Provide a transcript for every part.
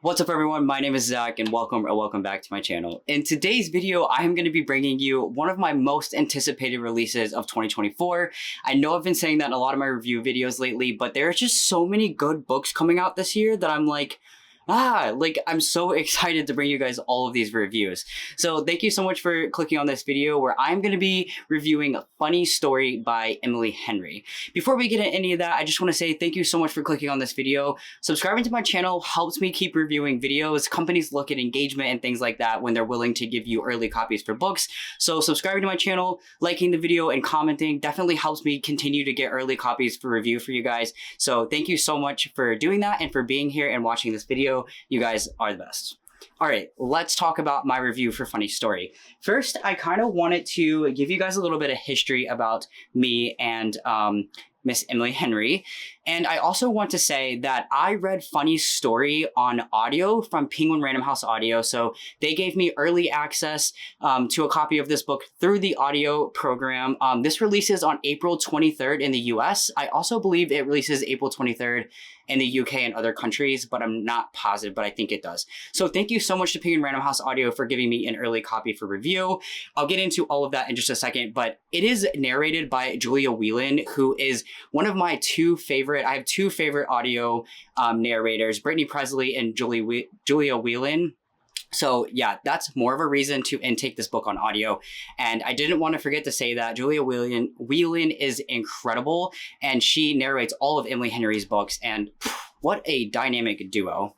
What's up everyone, my name is Zach and welcome back to my channel. In today's video, I am going to be bringing you one of my most anticipated releases of 2024. I know I've been saying that in a lot of my review videos lately, but there are just so many good books coming out this year that I'm like, I'm so excited to bring you guys all of these reviews. So thank you so much for clicking on this video where I'm going to be reviewing Funny Story by Emily Henry. Before we get into any of that, I just want to say thank you so much for clicking on this video. Subscribing to my channel helps me keep reviewing videos. Companies look at engagement and things like that when they're willing to give you early copies for books. So subscribing to my channel, liking the video, and commenting definitely helps me continue to get early copies for review for you guys. So thank you so much for doing that and for being here and watching this video. You guys are the best. All right, let's talk about my review for Funny Story. First, I kind of wanted to give you guys a little bit of history about me and Miss Emily Henry. And I also want to say that I read Funny Story on audio from Penguin Random House Audio. So they gave me early access to a copy of this book through the audio program. This releases on April 23rd in the US. I also believe it releases April 23rd in the UK and other countries, but I'm not positive, but I think it does. So thank you so much to Penguin Random House Audio for giving me an early copy for review. I'll get into all of that in just a second, but it is narrated by Julia Whelan, who is one of my I have two favorite audio narrators, Brittany Presley and Julia Whelan. So yeah, that's more of a reason to intake this book on audio. And I didn't want to forget to say that Julia Whelan is incredible, and she narrates all of Emily Henry's books, and what a dynamic duo.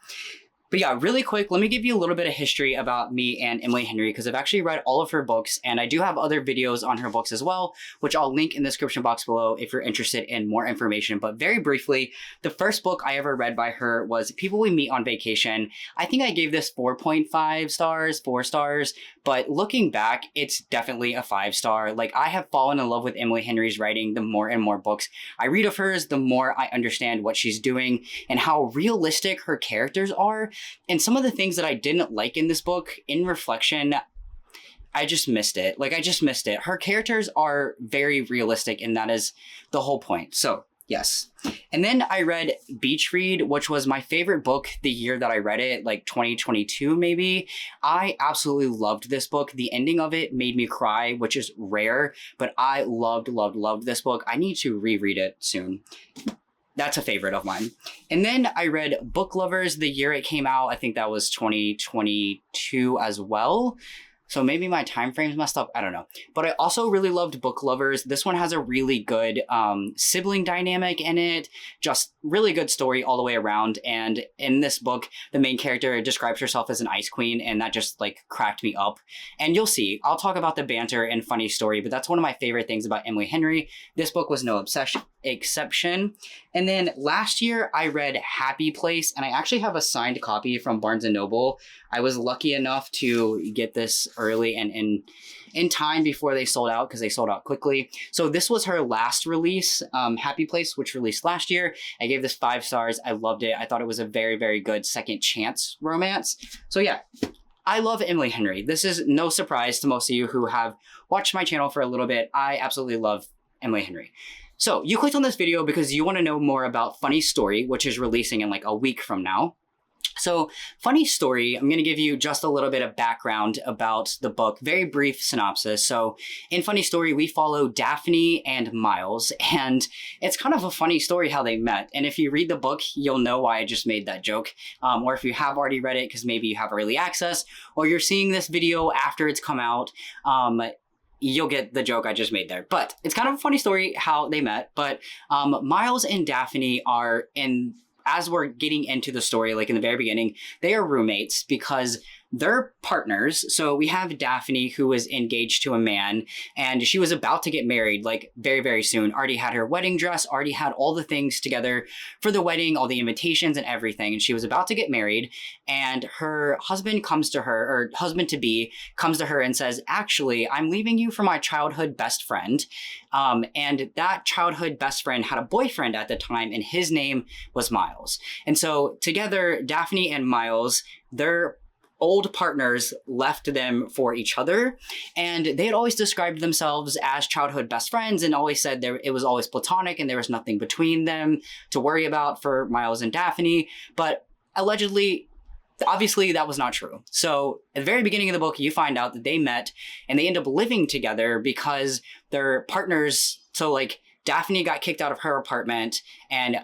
But yeah, really quick, let me give you a little bit of history about me and Emily Henry, because I've actually read all of her books, and I do have other videos on her books as well, which I'll link in the description box below if you're interested in more information. But very briefly, the first book I ever read by her was People We Meet on Vacation. I think I gave this 4.5 stars, 4 stars, but looking back, it's definitely a 5-star. Like, I have fallen in love with Emily Henry's writing the more and more books I read of hers, the more I understand what she's doing and how realistic her characters are. And some of the things that I didn't like in this book, in reflection, I just missed it. I just missed it. Her characters are very realistic, and that is the whole point. So, yes. And then I read Beach Read, which was my favorite book the year that I read it, like 2022 maybe. I absolutely loved this book. The ending of it made me cry, which is rare, but I loved this book. I need to reread it soon. That's a favorite of mine. And then I read Book Lovers the year it came out. I think that was 2022 as well. So maybe my time frame's messed up. I don't know. But I also really loved Book Lovers. This one has a really good sibling dynamic in it. Just really good story all the way around. And in this book, the main character describes herself as an ice queen, and that just cracked me up. And you'll see, I'll talk about the banter and Funny Story, but that's one of my favorite things about Emily Henry. This book was no exception. And then last year I read Happy Place, and I actually have a signed copy from Barnes & Noble. I was lucky enough to get this early and in time before they sold out, because they sold out quickly. So this was her last release, Happy Place, which released last year. I gave this 5 stars. I loved it. I thought it was a very, very good second chance romance. So yeah, I love Emily Henry. This is no surprise to most of you who have watched my channel for a little bit. I absolutely love Emily Henry. So you clicked on this video because you want to know more about Funny Story, which is releasing in a week from now. So Funny Story, I'm going to give you just a little bit of background about the book, very brief synopsis. So in Funny Story, we follow Daphne and Miles, and it's kind of a funny story how they met. And if you read the book, you'll know why I just made that joke. Or if you have already read it, because maybe you have early access, or you're seeing this video after it's come out, you'll get the joke I just made there. But it's kind of a funny story how they met. But Miles and Daphne are as we're getting into the story, in the very beginning, they are roommates because they're partners. So we have Daphne, who is engaged to a man, and she was about to get married, very, very soon. Already had her wedding dress, already had all the things together for the wedding, all the invitations and everything. And she was about to get married, and her husband comes to her, or husband-to-be comes to her and says, actually, I'm leaving you for my childhood best friend. And that childhood best friend had a boyfriend at the time, and his name was Miles. And so together, Daphne and Miles, they're old partners left them for each other, and they had always described themselves as childhood best friends and always said it was always platonic and there was nothing between them to worry about for Miles and Daphne. But allegedly Obviously, that was not true. So at the very beginning of the book, you find out that they met and they end up living together because they're partners. So like Daphne got kicked out of her apartment, and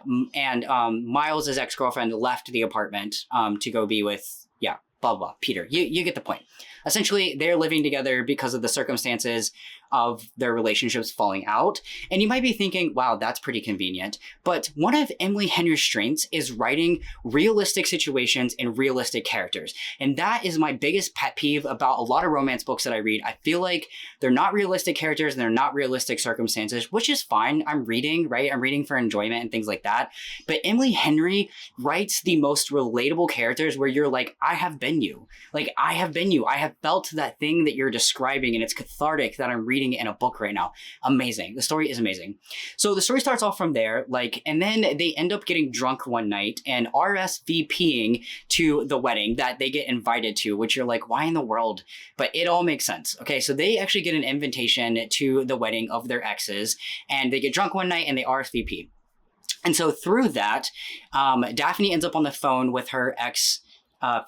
Miles' ex-girlfriend left the apartment to go be with, yeah, blah, blah, Peter. You get the point. Essentially, they're living together because of the circumstances of their relationships falling out. And you might be thinking, wow, that's pretty convenient. But one of Emily Henry's strengths is writing realistic situations and realistic characters. And that is my biggest pet peeve about a lot of romance books that I read. I feel like they're not realistic characters and they're not realistic circumstances, which is fine. I'm reading, right? I'm reading for enjoyment and things like that. But Emily Henry writes the most relatable characters where you're like, I have been you. Like, I have been you. I have felt that thing that you're describing, and it's cathartic that I'm reading it in a book right now. Amazing. The story is amazing. So the story starts off from there, like, and then they end up getting drunk one night and RSVPing to the wedding that they get invited to, which you're like, why in the world? But it all makes sense. Okay, so they actually get an invitation to the wedding of their exes, and they get drunk one night and they RSVP. And so through that, Daphne ends up on the phone with her ex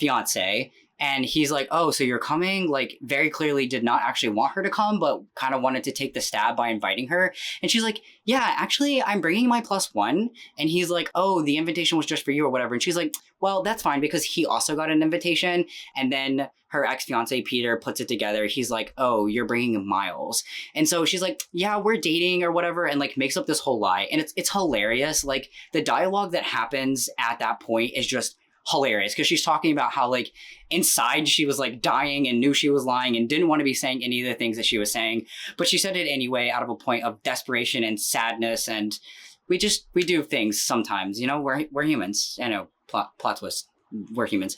fiance. And he's like, oh, so you're coming? Like, very clearly did not actually want her to come, but kind of wanted to take the stab by inviting her. And she's like, yeah, actually, I'm bringing my +1. And he's like, oh, the invitation was just for you or whatever. And she's like, well, that's fine because he also got an invitation. And then her ex-fiance, Peter, puts it together. He's like, oh, you're bringing Miles. And so she's like, yeah, we're dating or whatever, and like makes up this whole lie. And it's hilarious. Like, the dialogue that happens at that point is just hilarious because she's talking about how like inside she was like dying and knew she was lying and didn't want to be saying any of the things that she was saying, but she said it anyway out of a point of desperation and sadness. And we do things sometimes, you know, we're humans. I know, plot twist, we're humans.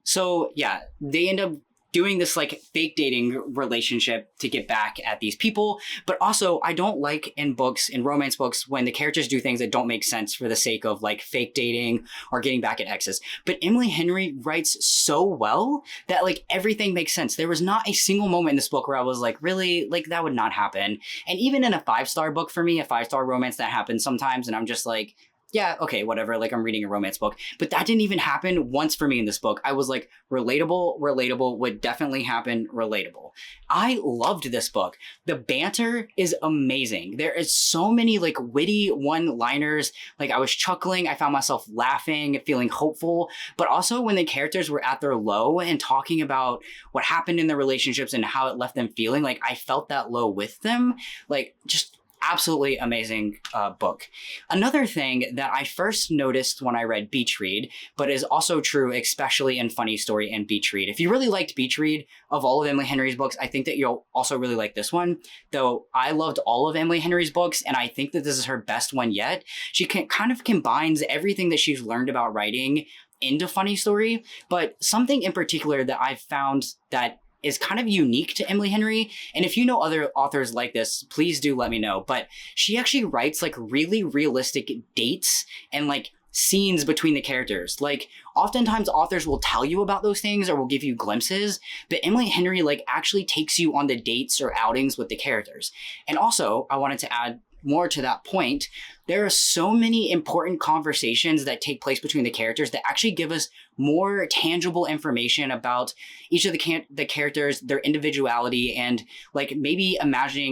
So yeah, they end up doing this like fake dating relationship to get back at these people. But also, I don't like in romance books, when the characters do things that don't make sense for the sake of like fake dating or getting back at exes. But Emily Henry writes so well that like everything makes sense. There was not a single moment in this book where I was like, really? Like, that would not happen. And even in a 5-star book for me, a 5-star romance, that happens sometimes. And I'm just like, yeah, okay, whatever, like I'm reading a romance book. But that didn't even happen once for me in this book. I was like, relatable would definitely happen, relatable. I loved this book. The banter is amazing. There is so many like witty one-liners. Like, I was chuckling, I found myself laughing, feeling hopeful. But also when the characters were at their low and talking about what happened in their relationships and how it left them feeling, like I felt that low with them. Like, just absolutely amazing book. Another thing that I first noticed when I read Beach Read, but is also true especially in Funny Story and Beach Read. If you really liked Beach Read, of all of Emily Henry's books, I think that you'll also really like this one. Though I loved all of Emily Henry's books, and I think that this is her best one yet. She kind of combines everything that she's learned about writing into Funny Story, but something in particular that I've found that is kind of unique to Emily Henry. And if you know other authors like this, please do let me know. But she actually writes like really realistic dates and like scenes between the characters. Like, oftentimes authors will tell you about those things or will give you glimpses, but Emily Henry like actually takes you on the dates or outings with the characters. And also, I wanted to add more to that point, there are so many important conversations that take place between the characters that actually give us more tangible information about each of the characters, their individuality, and like maybe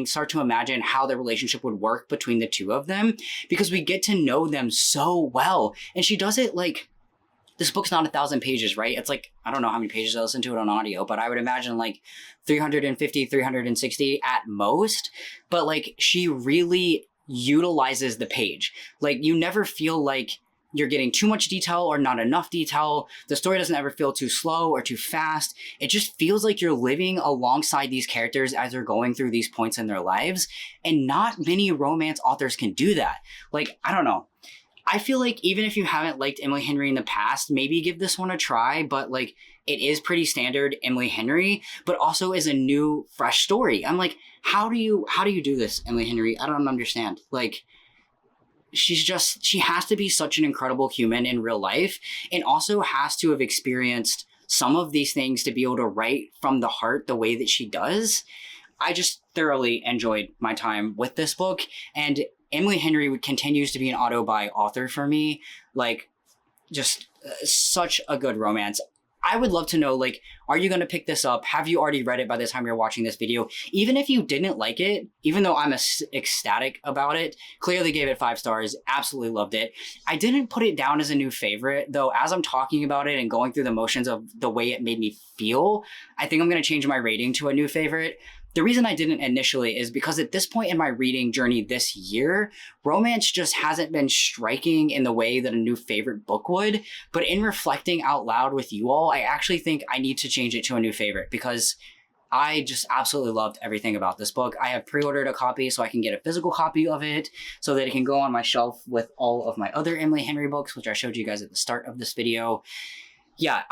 start to imagine how the relationship would work between the two of them, because we get to know them so well. And she does it like, this book's not 1,000 pages, right? It's like, I don't know how many pages I listen to it on audio, but I would imagine like 350, 360 at most. But like, she really utilizes the page. Like, you never feel like you're getting too much detail or not enough detail. The story doesn't ever feel too slow or too fast. It just feels like you're living alongside these characters as they're going through these points in their lives. And not many romance authors can do that. Like, I don't know. I feel like even if you haven't liked Emily Henry in the past, maybe give this one a try, but like, it is pretty standard Emily Henry, but also is a new, fresh story. I'm like, how do you do this, Emily Henry? I don't understand. Like, she has to be such an incredible human in real life, and also has to have experienced some of these things to be able to write from the heart the way that she does. I just thoroughly enjoyed my time with this book, and Emily Henry continues to be an auto-buy author for me. Like, just such a good romance. I would love to know, like, are you going to pick this up? Have you already read it by the time you're watching this video? Even if you didn't like it, even though I'm ecstatic about it, clearly gave it 5 stars, absolutely loved it. I didn't put it down as a new favorite, though as I'm talking about it and going through the motions of the way it made me feel, I think I'm going to change my rating to a new favorite. The reason I didn't initially is because at this point in my reading journey this year, romance just hasn't been striking in the way that a new favorite book would. But in reflecting out loud with you all, I actually think I need to change it to a new favorite because I just absolutely loved everything about this book. I have pre-ordered a copy so I can get a physical copy of it so that it can go on my shelf with all of my other Emily Henry books, which I showed you guys at the start of this video. Yeah,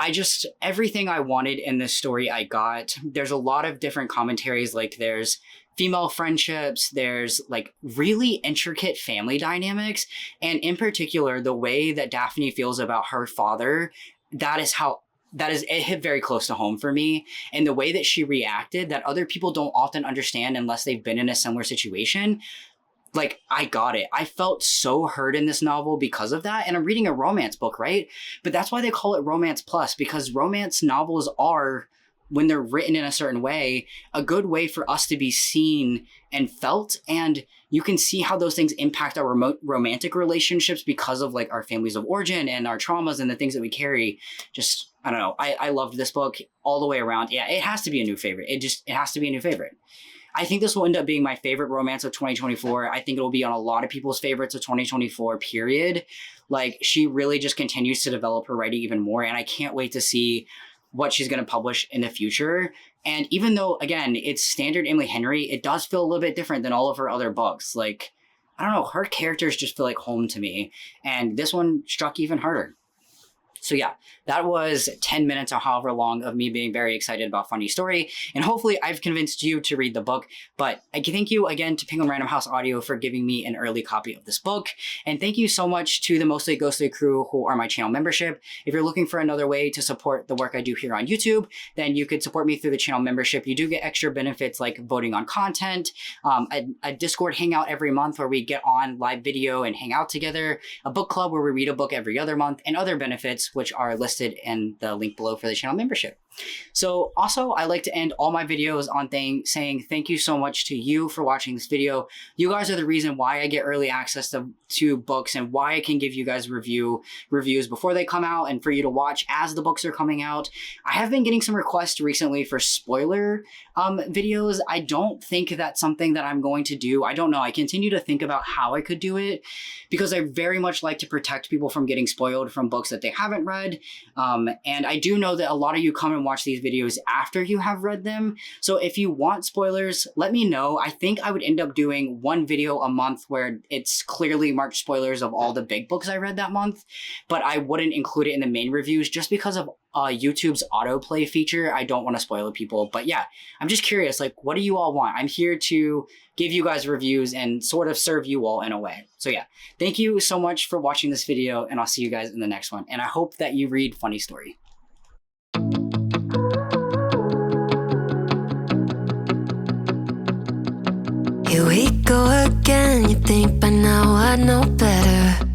everything I wanted in this story I got. There's a lot of different commentaries, like there's female friendships, there's like really intricate family dynamics, and in particular, the way that Daphne feels about her father, it hit very close to home for me. And the way that she reacted that other people don't often understand unless they've been in a similar situation. Like, I got it. I felt so hurt in this novel because of that. And I'm reading a romance book, right? But that's why they call it Romance Plus, because romance novels are, when they're written in a certain way, a good way for us to be seen and felt. And you can see how those things impact our romantic relationships because of like our families of origin and our traumas and the things that we carry. Just, I don't know. I loved this book all the way around. Yeah, it has to be a new favorite. It has to be a new favorite. I think this will end up being my favorite romance of 2024. I think it will be on a lot of people's favorites of 2024, period. Like, she really just continues to develop her writing even more, and I can't wait to see what she's going to publish in the future. And even though, again, it's standard Emily Henry, it does feel a little bit different than all of her other books. Like, I don't know, her characters just feel like home to me, and this one struck even harder. So yeah, that was 10 minutes or however long of me being very excited about Funny Story. And hopefully I've convinced you to read the book. But I thank you again to Penguin Random House Audio for giving me an early copy of this book. And thank you so much to the Mostly Ghostly crew who are my channel membership. If you're looking for another way to support the work I do here on YouTube, then you could support me through the channel membership. You do get extra benefits like voting on content, a Discord hangout every month where we get on live video and hang out together, a book club where we read a book every other month, and other benefits which are listed in the link below for the channel membership. So also, I like to end all my videos on saying thank you so much to you for watching this video. You guys are the reason why I get early access to books and why I can give you guys reviews before they come out and for you to watch as the books are coming out. I have been getting some requests recently for spoiler videos. I don't think that's something that I'm going to do. I don't know. I continue to think about how I could do it because I very much like to protect people from getting spoiled from books that they haven't read. And I do know that a lot of you come and watch these videos after you have read them. So if you want spoilers, let me know. I think I would end up doing one video a month where it's clearly marked spoilers of all the big books I read that month, but I wouldn't include it in the main reviews just because of YouTube's autoplay feature. I don't want to spoil people, but yeah, I'm just curious, like, what do you all want? I'm here to give you guys reviews and sort of serve you all in a way. So yeah, thank you so much for watching this video, and I'll see you guys in the next one. And I hope that you read Funny Story. Here we go again, you think by now I'd know better.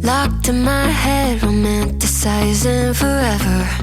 Locked in my head, romanticizing forever.